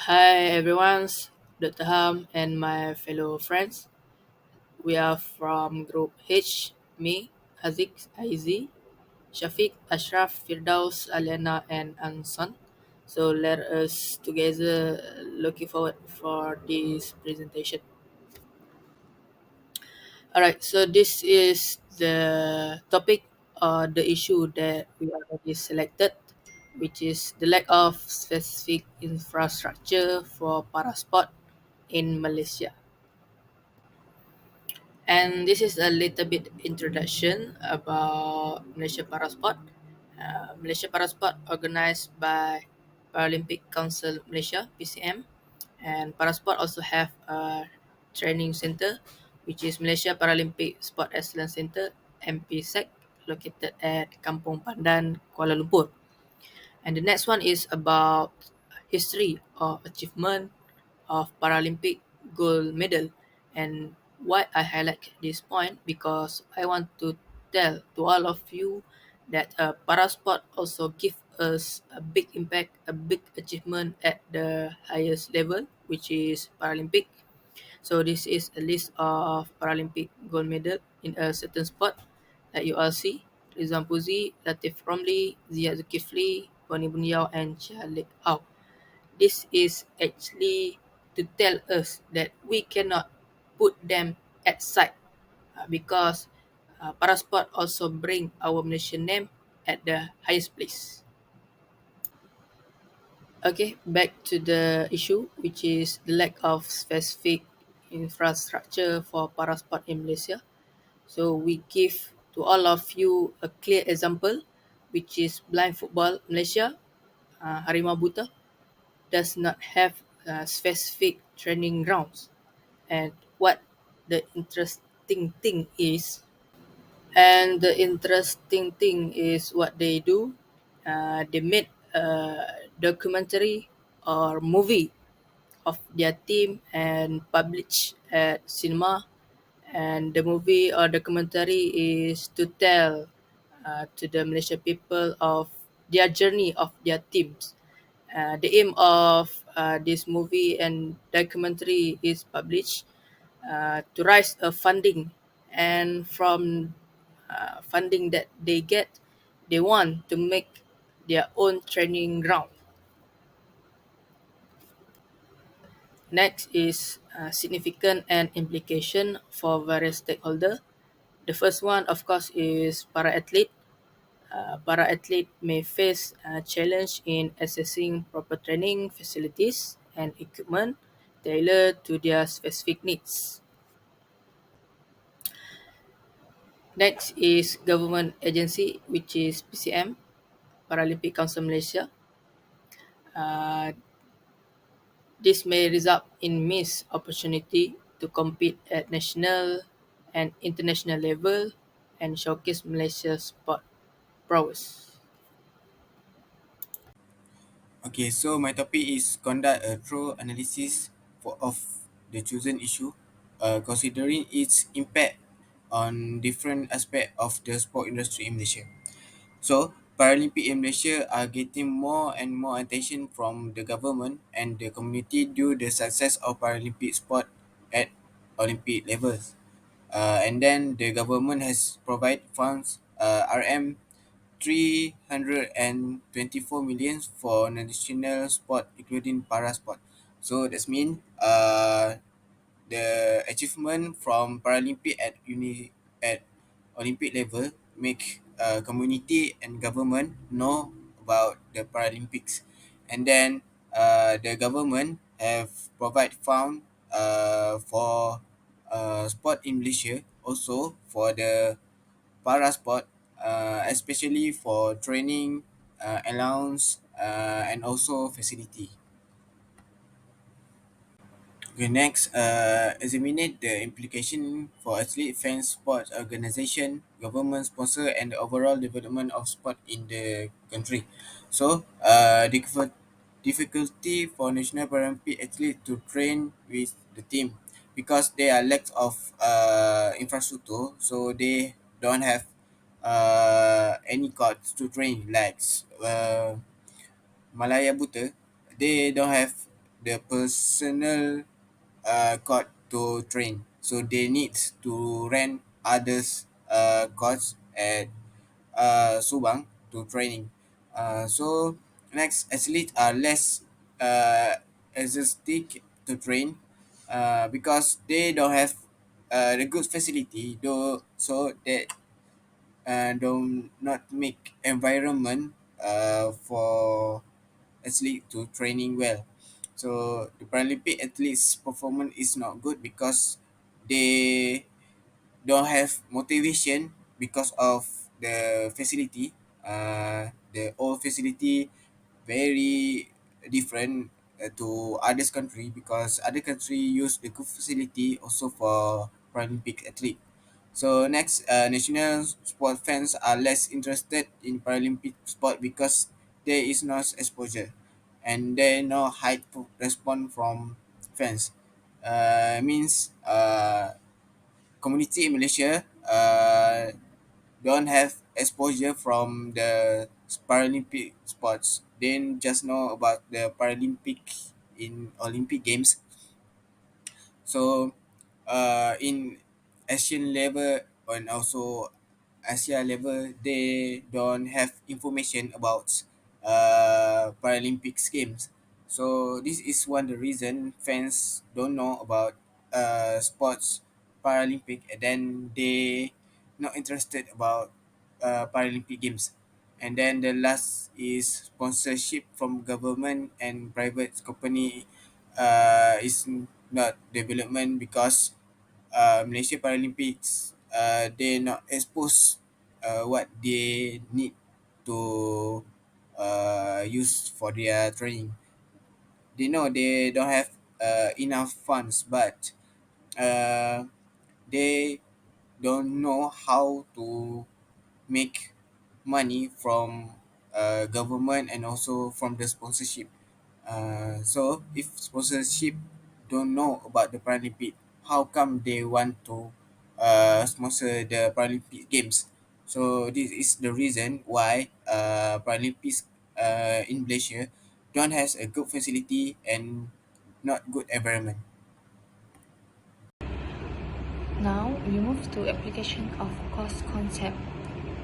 Hi everyone, Dr. Ham and my fellow friends. We are from Group H, me, Aziz, Aizi, Shafiq, Ashraf, Firdaus, Aliana and Anson. So let us together looking forward for this presentation. Alright, so this is the topic or the issue that we already selected, which is the lack of specific infrastructure for para sport in Malaysia. And this is a little bit introduction about Malaysia Parasport. Malaysia Parasport organized by Paralympic Council Malaysia (PCM), and Parasport also have a training center, which is Malaysia Paralympic Sport Excellence Center (MPSEC), located at Kampung Pandan, Kuala Lumpur. And the next one is about history or achievement of Paralympic gold medal. And why I highlight this point because I want to tell to all of you that parasport also give us a big impact, a big achievement at the highest level, which is Paralympic. So this is a list of Paralympic gold medal in a certain sport that you all see. Rizwan Puzi, Latif Romli, Zia Zulkifli, Boni Bunyao, and Chia Lik Au. This is actually to tell us that we cannot put them at side because para sport also bring our Malaysian name at the highest place. Okay, back to the issue, which is the lack of specific infrastructure for para sport in Malaysia. So we give to all of you a clear example, which is blind football Malaysia, Harimau Buta, does not have specific training grounds. And what the interesting thing is, and the interesting thing is what they do. They made a documentary or movie of their team and publish at cinema. And the movie or documentary is to tell to the Malaysian people of their journey of their teams. The aim of this movie and documentary is published to raise a funding, and from funding that they get, they want to make their own training ground. Next is significant and implication for various stakeholder. The first one, of course, is para athlete. Para athlete may face a challenge in accessing proper training facilities and equipment tailored to their specific needs. Next is government agency, which is PCM, Paralympic Council Malaysia. Uh, this may result in missed opportunity to compete at national and international level and showcase Malaysia's sport prowess. Okay, so my topic is conduct a thorough analysis of the chosen issue, considering its impact on different aspects of the sport industry in Malaysia. So, Paralympic in Malaysia are getting more and more attention from the government and the community due to the success of Paralympic sport at Olympic levels. And then the government has provided funds RM 324 million for national sport including para sport. So that's mean the achievement from Paralympic at Olympic level make community and government know about the Paralympics, and then the government have provide fund for sport in Malaysia also for the para sport, especially for training, allowance, and also facility. Okay, next, examine the implication for athlete, fans, sports organization, government sponsor, and the overall development of sport in the country. So, difficulty for national Paralympic athletes to train with the team because they are lack of infrastructure, so they don't have any courts to train like Malaya Buta, they don't have the personal court to train. So they need to rent others courts at Subang to training. So next, athletes are less exhaustic to train because they don't have the good facility, though, so that do not make environment for athlete to training well. So the Paralympic athletes performance is not good because they don't have motivation because of the facility. The old facility very different to others country because other country use the good facility also for Paralympic athlete. So next, national sport fans are less interested in Paralympic sport because there is no exposure and there no response from fans. Means community in Malaysia don't have exposure from the Paralympic sports. They just know about the Paralympic in Olympic Games. So in Asian level and also Asia level, they don't have information about Paralympics games. So this is one the reason fans don't know about sports Paralympic, and then they not interested about Paralympic games. And then the last is sponsorship from government and private company is not development because Malaysia Paralympics they not expose what they need to use for their training. They know they don't have enough funds, but uh, they don't know how to make money from government and also from the sponsorship. So if sponsorship don't know about the Paralympic, how come they want to sponsor the Paralympic Games? So this is the reason why Paralympics in Malaysia don't has a good facility and not good environment. Now we move to application of cost concept.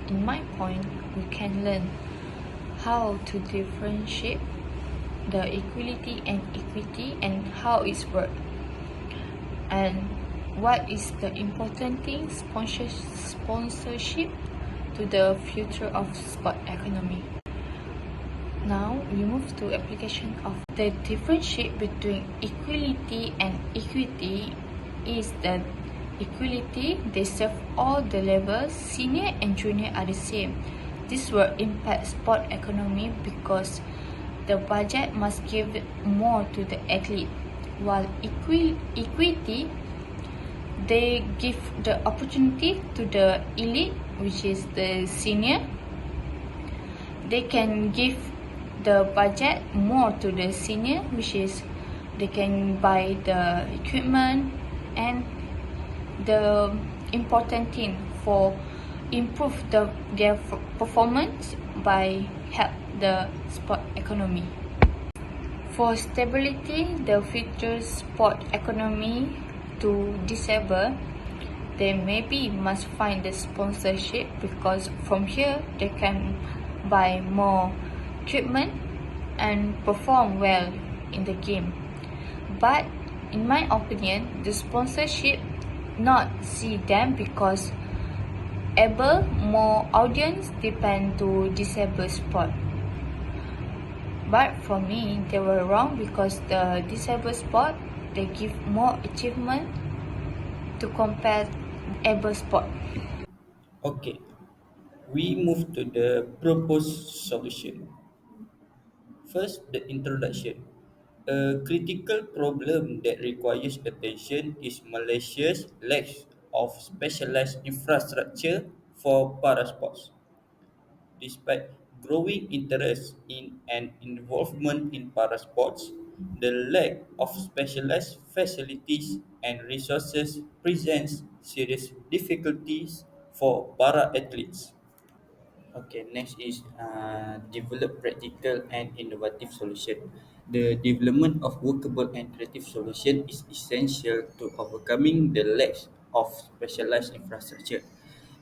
In my point, we can learn how to differentiate the equality and equity and how it's work, and what is the important thing sponsorship to the future of sport economy. Now we move to application of the differentiate between equality and equity is that equality they serve all the levels, senior and junior are the same. This will impact sport economy because the budget must give more to the athlete, while equity they give the opportunity to the elite, which is the senior. They can give the budget more to the senior, which is they can buy the equipment, and the important thing for improve their performance by help the sport economy. For stability, the future sport economy to disable, they maybe must find the sponsorship because from here they can buy more treatment and perform well in the game. But in my opinion, the sponsorship not see them because able more audience depend to disabled sport. But for me, they were wrong because the disabled sport they give more achievement to compare able sport. Okay, we move to the proposed solution. First, the introduction. A critical problem that requires attention is Malaysia's lack of specialized infrastructure for para sports. Despite growing interest in and involvement in para sports, the lack of specialized facilities and resources presents serious difficulties for para athletes. Okay, next is develop practical and innovative solution. The development of workable and creative solutions is essential to overcoming the lack of specialized infrastructure.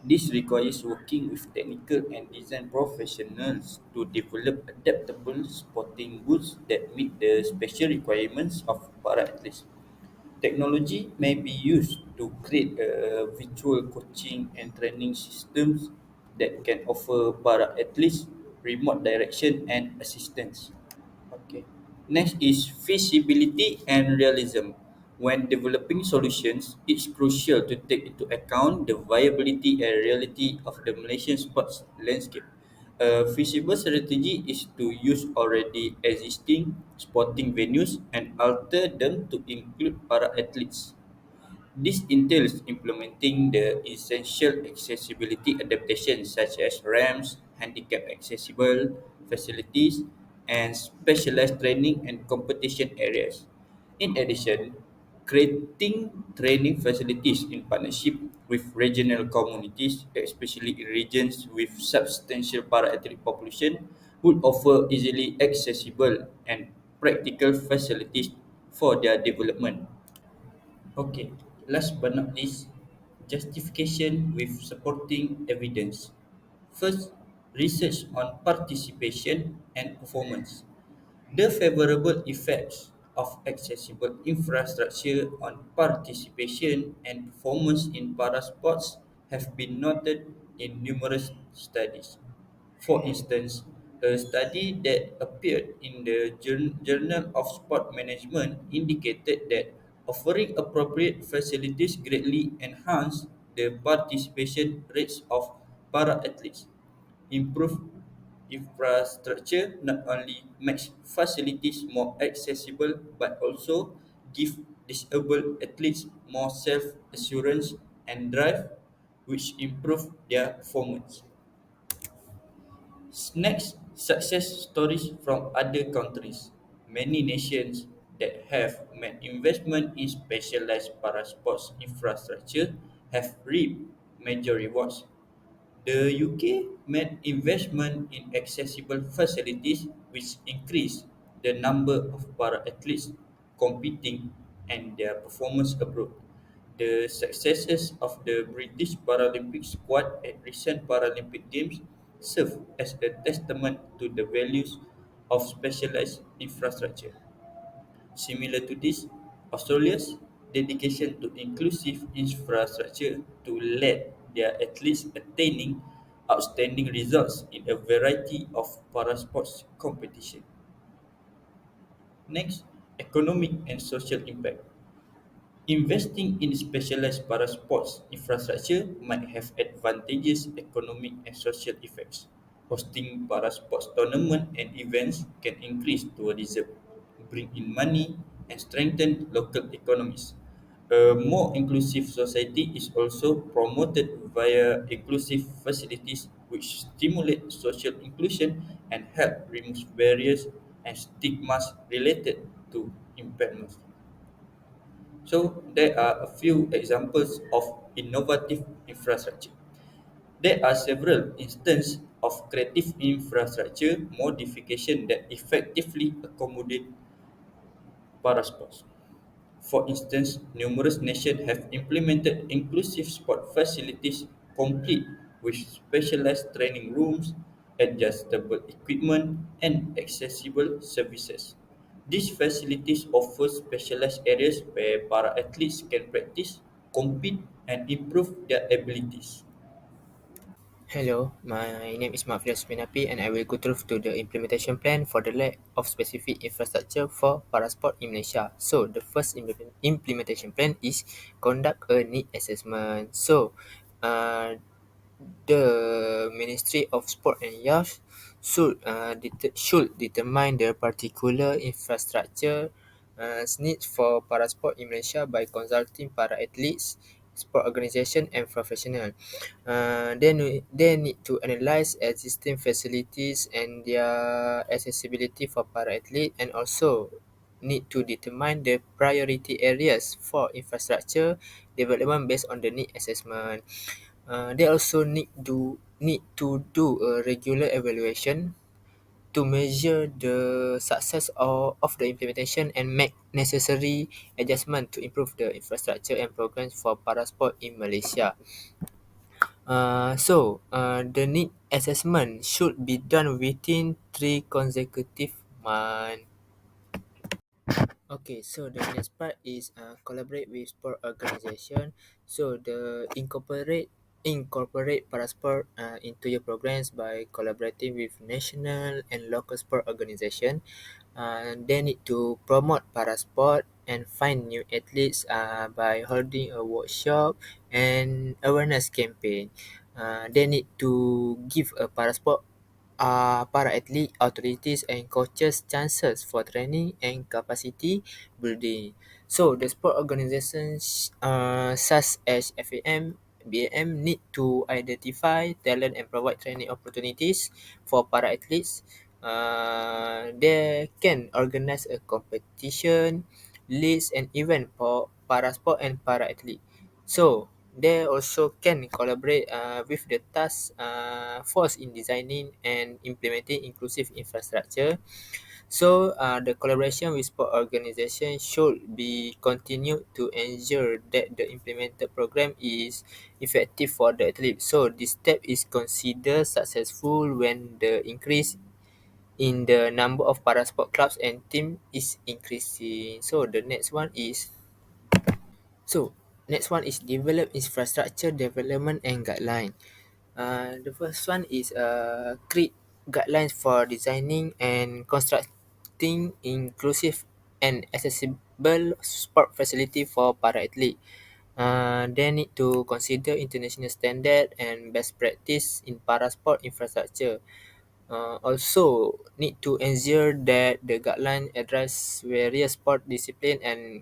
This requires working with technical and design professionals to develop adaptable sporting goods that meet the special requirements of para athletes. Technology may be used to create virtual coaching and training systems that can offer para athletes remote direction and assistance. Okay. Next is feasibility and realism. When developing solutions, it's crucial to take into account the viability and reality of the Malaysian sports landscape. A feasible strategy is to use already existing sporting venues and alter them to include para athletes. This entails implementing the essential accessibility adaptations such as ramps, handicap accessible facilities, and specialized training and competition areas. In addition, creating training facilities in partnership with regional communities, especially in regions with substantial para-athlete population, would offer easily accessible and practical facilities for their development. Okay, last but not least, justification with supporting evidence. First, research on participation and performance. The favorable effects of accessible infrastructure on participation and performance in para sports have been noted in numerous studies. For instance, a study that appeared in the Journal of Sport Management indicated that offering appropriate facilities greatly enhanced the participation rates of para athletes. Improved infrastructure not only makes facilities more accessible but also give disabled athletes more self-assurance and drive, which improve their performance. Next, success stories from other countries. Many nations that have made investment in specialized para sports infrastructure have reaped major rewards. The UK made investment in accessible facilities which increased the number of para athletes competing and their performance abroad. The successes of the British Paralympic squad at recent Paralympic Games serve as a testament to the values of specialized infrastructure. Similar to this, Australia's dedication to inclusive infrastructure to let their athletes attaining outstanding results in a variety of parasports competition. Next, economic and social impact. Investing in specialized parasports infrastructure might have advantageous economic and social effects. Hosting parasports tournaments and events can increase tourism, bring in money, and strengthen local economies. A more inclusive society is also promoted via inclusive facilities which stimulate social inclusion and help remove barriers and stigmas related to impairments. So there are a few examples of innovative infrastructure. There are several instances of creative infrastructure modification that effectively accommodate parasports. For instance, numerous nations have implemented inclusive sport facilities complete with specialized training rooms, adjustable equipment, and accessible services. These facilities offer specialized areas where para athletes can practice, compete, and improve their abilities. Hello, my name is Mafias Pinapi and I will go through to the implementation plan for the lack of specific infrastructure for parasport in Malaysia. So, the first implementation plan is conduct a need assessment. So, the Ministry of Sport and Youth should determine the particular infrastructure needs for para sport in Malaysia by consulting para athletes, sport organisation and professional. They need to analyse existing facilities and their accessibility for para athlete and also need to determine the priority areas for infrastructure development based on the need assessment. They also need to do a regular evaluation to measure the success of the implementation and make necessary adjustment to improve the infrastructure and programs for parasport in Malaysia. The need assessment should be done within 3 consecutive months. Okay, so the next part is collaborate with sport organization. So the incorporate parasport into your programs by collaborating with national and local sport organization. They need to promote parasport and find new athletes by holding a workshop and awareness campaign. They need to give a parasport para athlete, authorities and coaches chances for training and capacity building. So the sport organizations such as FAM, BAM need to identify talent and provide training opportunities for para athletes. They can organize a competition, leagues and event for para sport and para athlete. So they also can collaborate with the task force in designing and implementing inclusive infrastructure. So the collaboration with sport organization should be continued to ensure that the implemented program is effective for the athlete. So this step is considered successful when the increase in the number of para sport clubs and team is increasing. So next one is develop infrastructure development and guideline. The first one is create guidelines for designing and constructing inclusive and accessible sport facility for para athlete. They need to consider international standard and best practice in para sport infrastructure. Also need to ensure that the guideline address various sport discipline and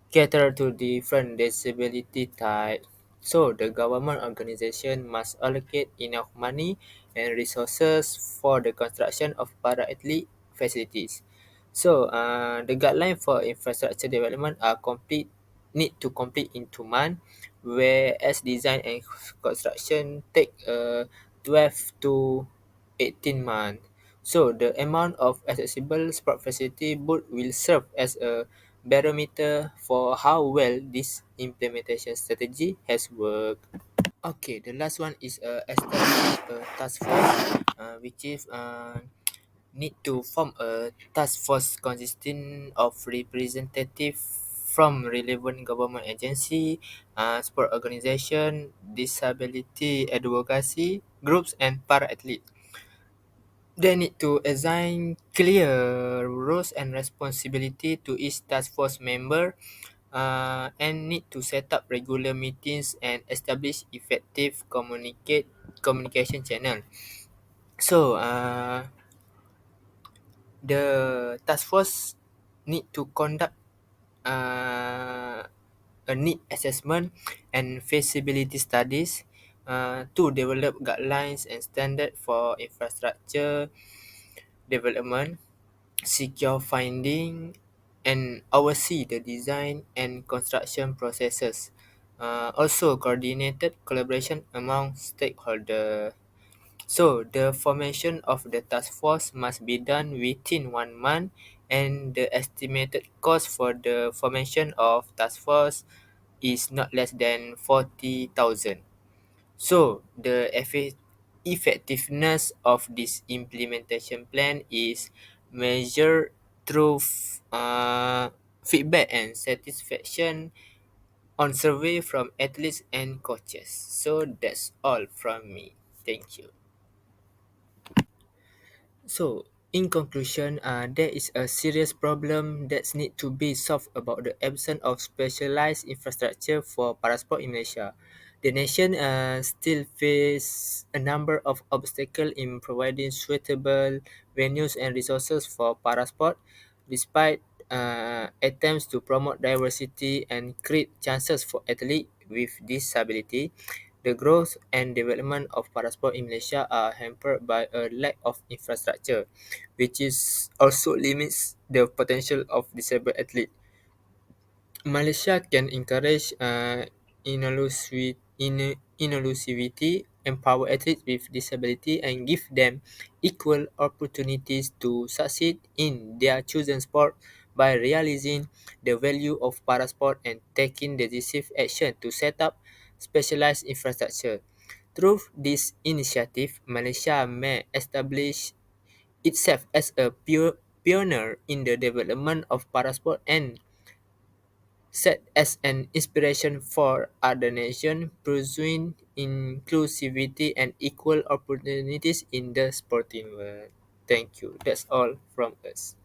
cater to different disability types. So the government organization must allocate enough money and resources for the construction of para-athlete facilities. So the guideline for infrastructure development are complete need to complete in 2 months, whereas design and construction take 12 to 18 months. So the amount of accessible sport facility boot will serve as a barometer for how well this implementation strategy has worked. Okay, the last one is establish a task force, which is need to form a task force consisting of representative from relevant government agency, sport organization, disability advocacy groups, and para athletes. They need to assign clear roles and responsibility to each task force member and need to set up regular meetings and establish effective communication channel. So the task force need to conduct uh, a need assessment and feasibility studies to develop guidelines and standard for infrastructure development, secure finding, and oversee the design and construction processes. Also, coordinated collaboration among stakeholders. So, the formation of the task force must be done within 1 month, and the estimated cost for the formation of task force is not less than 40,000. So, the effectiveness of this implementation plan is measured through feedback and satisfaction on survey from athletes and coaches. So, that's all from me. Thank you. So, in conclusion, there is a serious problem that needs to be solved about the absence of specialized infrastructure for parasport in Malaysia. The nation still face a number of obstacles in providing suitable venues and resources for parasport, despite attempts to promote diversity and create chances for athletes with disability. The growth and development of parasport in Malaysia are hampered by a lack of infrastructure, which is also limits the potential of disabled athletes. Malaysia can encourage inclusivity empower athletes with disability and give them equal opportunities to succeed in their chosen sport by realizing the value of parasport and taking decisive action to set up specialized infrastructure. Through this initiative, Malaysia may establish itself as a pioneer in the development of parasport and set as an inspiration for other nations pursuing inclusivity and equal opportunities in the sporting world. Thank you. That's all from us.